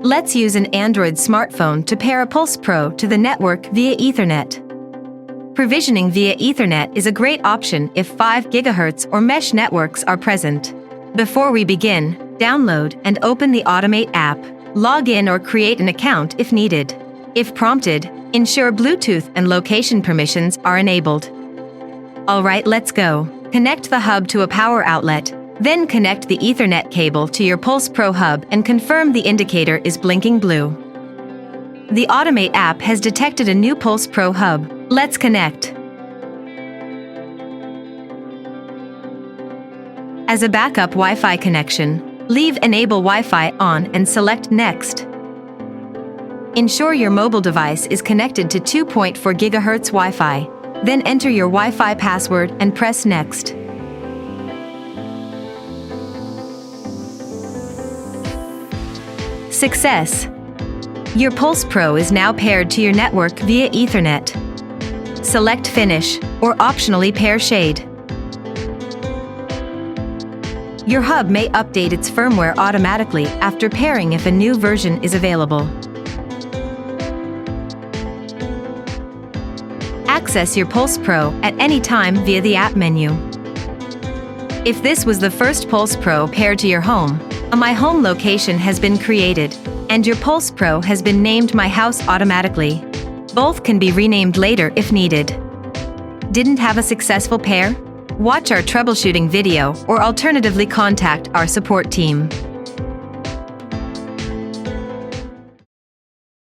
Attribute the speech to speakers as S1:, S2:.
S1: Let's use an Android smartphone to pair a Pulse Pro to the network via Ethernet. Provisioning via Ethernet is a great option if 5 GHz or mesh networks are present. Before we begin, download and open the Acmeda app. Log in or create an account if needed. If prompted, ensure Bluetooth and location permissions are enabled. Alright, let's go. Connect the hub to a power outlet, then connect the Ethernet cable to your Pulse Pro hub and confirm the indicator is blinking blue. The Acmeda app has detected a new Pulse Pro hub. Let's connect. As a backup Wi-Fi connection, leave Enable Wi-Fi on and select Next. Ensure your mobile device is connected to 2.4 GHz Wi-Fi. Then enter your Wi-Fi password and press Next. Success! Your Pulse Pro is now paired to your network via Ethernet. Select Finish, or optionally pair Shade. Your hub may update its firmware automatically after pairing if a new version is available. Access your Pulse Pro at any time via the app menu. If this was the first Pulse Pro paired to your home, a My Home location has been created, and your Pulse Pro has been named My House automatically. Both can be renamed later if needed. Didn't have a successful pair? Watch our troubleshooting video or alternatively contact our support team.